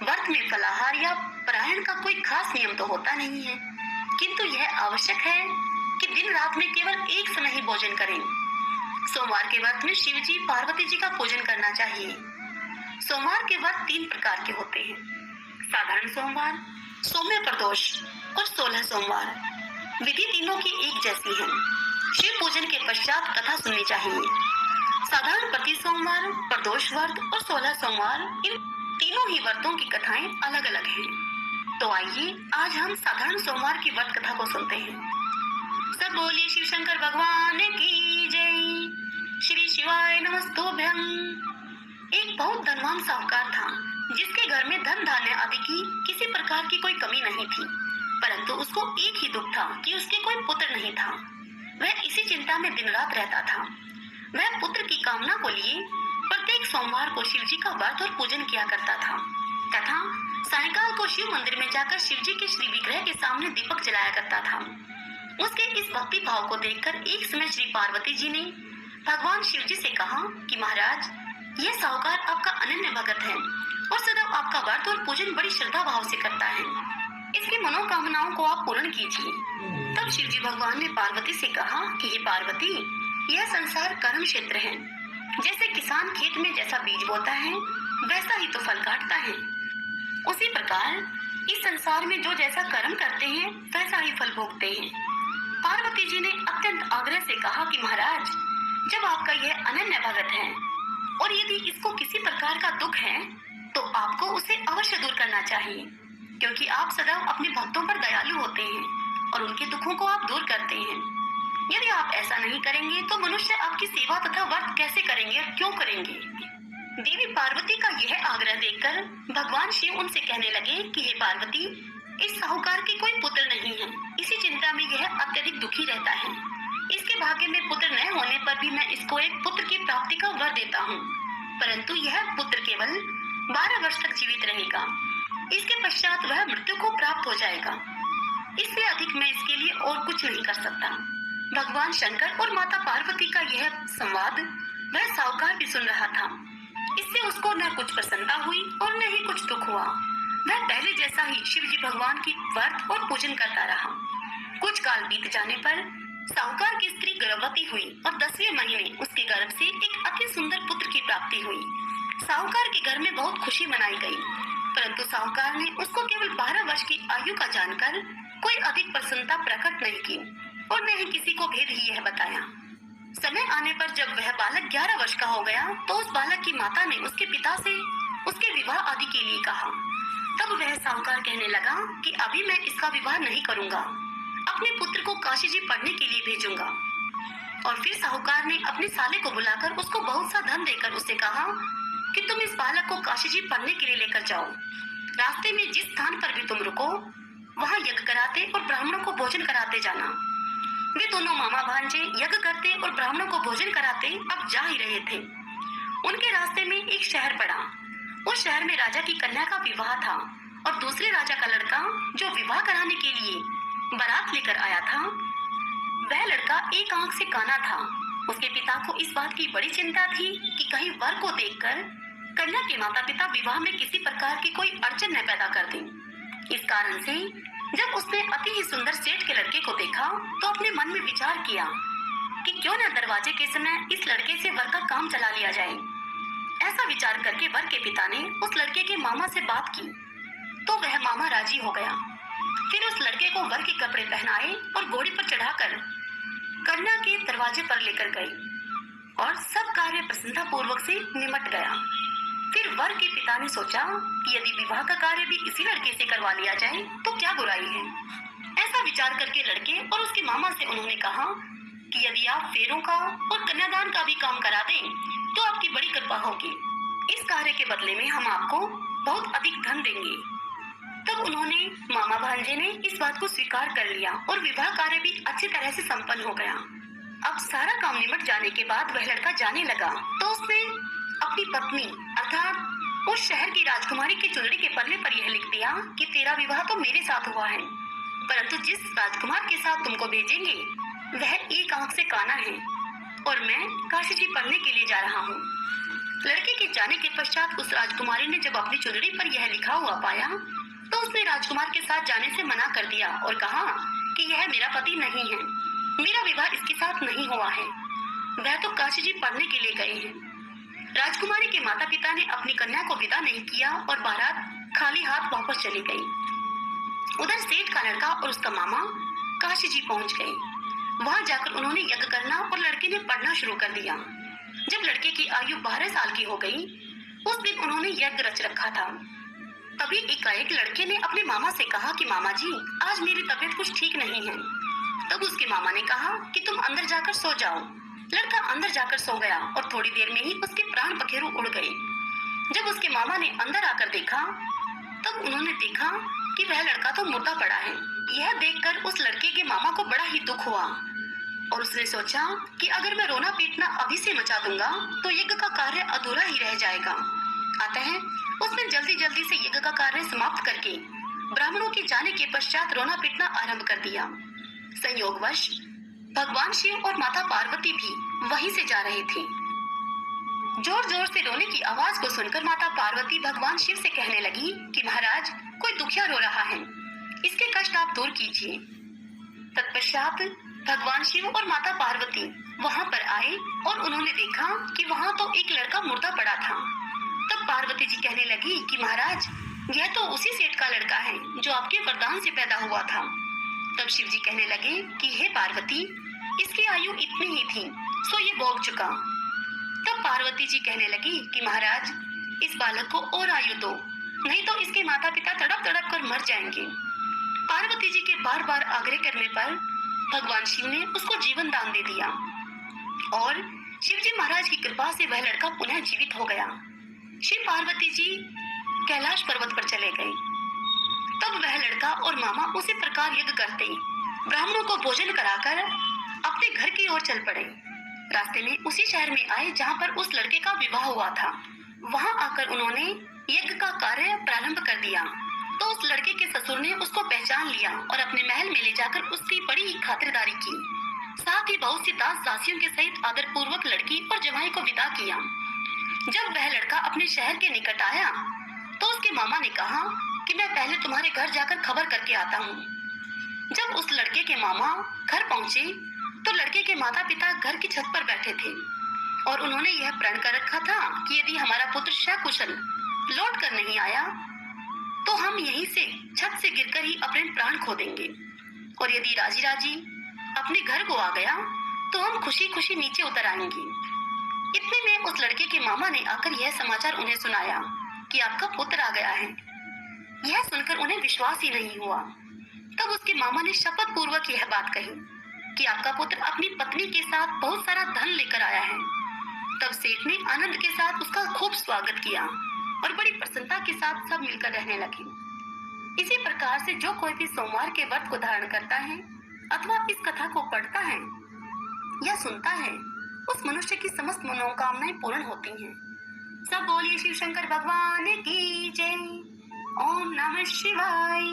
व्रत में फलाहार या पारायण का कोई खास नियम तो होता नहीं है, किंतु यह आवश्यक है कि दिन रात में केवल एक समय ही भोजन करें। सोमवार के व्रत में शिव जी पार्वती जी का पूजन करना चाहिए। सोमवार के व्रत 3 प्रकार के होते हैं: साधारण सोमवार, सौम्य प्रदोष और 16 सोमवार। विधि तीनों की एक जैसी है। शिव पूजन के पश्चात कथा सुननी चाहिए। साधारण प्रति सोमवार, प्रदोष व्रत और 16 सोमवार, इन तीनों ही व्रतों की कथाएं अलग अलग हैं। तो आइए आज हम साधारण सोमवार की व्रत कथा को सुनते हैं। सब बोलिए शिव शंकर भगवान की जय। श्री शिवाय नमस्तुभ्यं। एक बहुत धनवान साहूकार था, जिसके घर में धन धान्य आदि की किसी प्रकार की कोई कमी नहीं थी, परंतु उसको एक ही दुख था कि उसके कोई पुत्र नहीं था। वह इसी चिंता में दिन रात रहता था। वह पुत्र की कामना को लिए प्रत्येक सोमवार को शिव जी का व्रत और पूजन किया करता था तथा सायंकाल को शिव मंदिर में जाकर शिव जी के श्री विग्रह के सामने दीपक जलाया करता था। उसके इस भक्ति भाव को देखकर एक समय श्री पार्वती जी ने भगवान शिव जी से कहा कि महाराज, यह साहूकार आपका अनन्य भगत है और सदैव आपका व्रत और पूजन बड़ी श्रद्धा भाव से करता है। इसकी मनोकामनाओं को आप पूर्ण कीजिए। तब शिव जी भगवान ने पार्वती से कहा कि हे पार्वती, यह संसार कर्म क्षेत्र है। जैसे किसान खेत में जैसा बीज बोता है, वैसा ही तो फल काटता है। उसी प्रकार इस संसार में जो जैसा कर्म करते हैं, वैसा ही फल भोगते हैं। पार्वती जी ने अत्यंत आग्रह से कहा कि महाराज, जब आपका यह अनन्य भगत है और यदि इसको किसी प्रकार का दुख है, तो आपको उसे अवश्य दूर करना चाहिए, क्योंकि आप सदैव अपने भक्तों पर दयालु होते हैं और उनके दुखों को आप दूर करते हैं। यदि आप ऐसा नहीं करेंगे तो मनुष्य आपकी सेवा तथा व्रत कैसे करेंगे और क्यों करेंगे? देवी पार्वती का यह आग्रह देखकर भगवान शिव उनसे कहने लगे कि हे पार्वती, इस साहूकार के कोई पुत्र नहीं है, इसी चिंता में यह अत्यधिक दुखी रहता है। इसके भाग्य में पुत्र न होने पर भी मैं इसको एक पुत्र की प्राप्ति का वर देता हूँ, परंतु यह पुत्र केवल 12 वर्ष तक जीवित रहेगा। इसके पश्चात वह मृत्यु को प्राप्त हो जाएगा। इससे अधिक मैं इसके लिए और कुछ नहीं कर सकता। भगवान शंकर और माता पार्वती का यह संवाद वह साहूकार भी सुन रहा था। इससे उसको न कुछ प्रसन्नता हुई और न ही कुछ दुख हुआ। वह पहले जैसा ही शिव जी भगवान की व्रत और पूजन करता रहा। कुछ काल बीत जाने पर साहूकार की स्त्री गर्भवती हुई और 10वें महीने उसके गर्भ से एक अति सुंदर पुत्र की प्राप्ति हुई। साहूकार के घर में बहुत खुशी मनाई गई, परंतु साहूकार ने उसको केवल 12 वर्ष की आयु का जानकर कोई अधिक प्रसन्नता प्रकट नहीं की और न ही किसी को भेद ही यह बताया। समय आने पर जब वह बालक 11 वर्ष का हो गया, तो उस बालक की माता ने उसके पिता से उसके विवाह आदि के लिए कहा। तब वह साहूकार कहने लगा कि अभी मैं इसका विवाह नहीं करूंगा, अपने पुत्र को काशी जी पढ़ने के लिए भेजूंगा। और फिर साहूकार ने अपने साले को बुलाकर उसको बहुत सा धन देकर उससे कहा कि तुम इस बालक को काशी जी पढ़ने के लिए लेकर जाओ। रास्ते में जिस स्थान पर भी तुम रुको, वहाँ यज्ञ कराते और ब्राह्मणों को भोजन कराते जाना। वे दोनों मामा भांजे यज्ञ करते और ब्राह्मणों को भोजन कराते अब जा ही रहे थे। उनके रास्ते में एक शहर पड़ा। उस शहर में राजा की कन्या का विवाह था और दूसरे राजा का लड़का, जो विवाह कराने के लिए बारात लेकर आया था, वह लड़का एक आंख से काना था। उसके पिता को इस बात की बड़ी चिंता थी कि कहीं वर को देखकर कन्या के माता पिता विवाह में किसी प्रकार की कोई अड़चन न पैदा कर दें। इस कारण से जब उसने अति ही सुंदर सेठ के लड़के को देखा, तो अपने मन में विचार किया कि क्यों न दरवाजे के समय इस लड़के से वर का काम चला लिया जाए। ऐसा विचार करके वर के पिता ने उस लड़के के मामा से बात की, तो वह मामा राजी हो गया। फिर उस लड़के को वर के कपड़े पहनाए और घोड़ी पर चढ़ाकर कन्या के दरवाजे पर लेकर गए और सब कार्य प्रसन्नता पूर्वक से निमट गया। फिर वर के पिता ने सोचा कि यदि विवाह का कार्य भी इसी लड़के से करवा लिया जाए तो क्या बुराई है। ऐसा विचार करके लड़के और उसके मामा से उन्होंने कहा कि यदि आप फेरों का और कन्यादान का भी काम करा दें तो आपकी बड़ी कृपा होगी। इस कार्य के बदले में हम आपको बहुत अधिक धन देंगे। तब उन्होंने मामा भांजे ने इस बात को स्वीकार कर लिया और विवाह कार्य भी अच्छी तरह से संपन्न हो गया। अब सारा काम निमट जाने के बाद वह लड़का जाने लगा, तो उसने अपनी पत्नी अर्थात उस शहर की राजकुमारी के चुनरी के पन्ने पर यह लिख दिया कि तेरा विवाह तो मेरे साथ हुआ है, परंतु जिस राजकुमार के साथ तुमको भेजेंगे वह एक आंख से काना है और मैं काशी जी पढ़ने के लिए जा रहा हूँ। लड़के के जाने के पश्चात उस राजकुमारी ने जब अपनी चुनरी पर यह लिखा हुआ पाया तो उसने राजकुमार के साथ जाने से मना कर दिया और कहा कि यह मेरा पति नहीं है, मेरा विवाह इसके साथ नहीं हुआ है, वह तो काशी जी पढ़ने के लिए गए हैं। राजकुमारी के माता पिता ने अपनी कन्या को विदा नहीं किया और बारात खाली हाथ वापस चली गई। उधर सेठ का लड़का और उसका मामा काशी जी पहुंच गए। वहां जाकर उन्होंने यज्ञ करना और लड़के ने पढ़ना शुरू कर दिया। जब लड़के की आयु 12 साल की हो गई, उस दिन उन्होंने यज्ञ रच रखा था। तभी एकाएक लड़के ने अपने मामा से कहा कि मामा जी, आज मेरी तबीयत कुछ ठीक नहीं है। तब उसके मामा ने कहा कि तुम अंदर जाकर सो जाओ। लड़का अंदर जाकर सो गया और थोड़ी देर में ही उसके प्राण पखेरु उड़ गए। जब उसके मामा ने अंदर आकर देखा तब उन्होंने देखा कि वह लड़का तो मुर्दा पड़ा है। यह देखकर उस लड़के के मामा को बड़ा ही दुख हुआ और उसने सोचा कि अगर मैं रोना पीटना अभी से मचा दूंगा तो यज्ञ का कार्य अधूरा ही रह जाएगा। अतः उसने जल्दी जल्दी से यज्ञ का कार्य समाप्त करके ब्राह्मणों के जाने के पश्चात रोना पीटना आरंभ कर दिया। संयोगवश भगवान शिव और माता पार्वती भी वहीं से जा रहे थे। जोर जोर से रोने की आवाज को सुनकर माता पार्वती भगवान शिव से कहने लगी कि महाराज, कोई दुखिया रो रहा है, इसके कष्ट आप दूर कीजिए। तत्पश्चात भगवान शिव और माता पार्वती वहां पर आए और उन्होंने देखा कि वहां तो एक लड़का मुर्दा पड़ा था। तब पार्वती जी कहने लगी कि महाराज, यह तो उसी सेठ का लड़का है जो आपके वरदान से पैदा हुआ था। तब शिव जी कहने लगे कि हे पार्वती, इसकी आयु इतनी ही थी, सो ये भोग चुका। तब पार्वती जी कहने लगी कि महाराज, इस बालक को और आयु दो, नहीं तो इसके माता पिता तड़प तड़प कर मर जाएंगे। पार्वती जी के बार बार आग्रह करने पर भगवान शिव ने उसको जीवन दान दे दिया और शिव जी महाराज की कृपा से वह लड़का पुनः जीवित हो गया। शिव पार्वती जी कैलाश पर्वत पर चले गए। तब वह लड़का और मामा उसी प्रकार यज्ञ करते ब्राह्मणों को भोजन कराकर अपने घर की ओर चल पड़े। रास्ते में उसी शहर में आए जहाँ पर उस लड़के का विवाह हुआ था। वहां आकर उन्होंने यज्ञ का कार्य प्रारंभ कर दिया तो उस लड़के के ससुर ने उसको पहचान लिया और अपने महल में ले जाकर उसकी बड़ी ही खातिरदारी की। साथ ही बहुत सी दास दासियों के सहित आदर पूर्वक लड़की और जवाई को विदा किया। जब वह लड़का अपने शहर के निकट आया तो उसके मामा ने कहा कि मैं पहले तुम्हारे घर जाकर खबर करके आता हूँ। जब उस लड़के के मामा घर पहुँचे तो लड़के के माता पिता घर की छत पर बैठे थे और उन्होंने यह प्रण कर रखा था कि यदि हमारा पुत्र सकुशल लौट कर नहीं आया तो हम यहीं से छत से गिरकर ही अपने प्राण खो देंगे, और यदि राजी राजी अपने घर को आ गया तो हम खुशी खुशी नीचे उतर आएंगे। इतने में उस लड़के के मामा ने आकर यह समाचार उन्हें सुनाया कि आपका पुत्र आ गया है। यह सुनकर उन्हें विश्वास ही नहीं हुआ। तब उसके मामा ने शपथ पूर्वक यह बात कही कि आपका पुत्र अपनी पत्नी के साथ बहुत सारा धन लेकर आया है। तब सेठ ने आनंद के साथ उसका खूब स्वागत किया और बड़ी प्रसन्नता के साथ सब मिलकर रहने लगे। इसी प्रकार से जो कोई भी सोमवार के व्रत को धारण करता है अथवा इस कथा को पढ़ता है या सुनता है, उस मनुष्य की समस्त मनोकामनाएं पूर्ण होती हैं। सब बोलिए शिव शंकर भगवान की जय। ओम नमः शिवाय।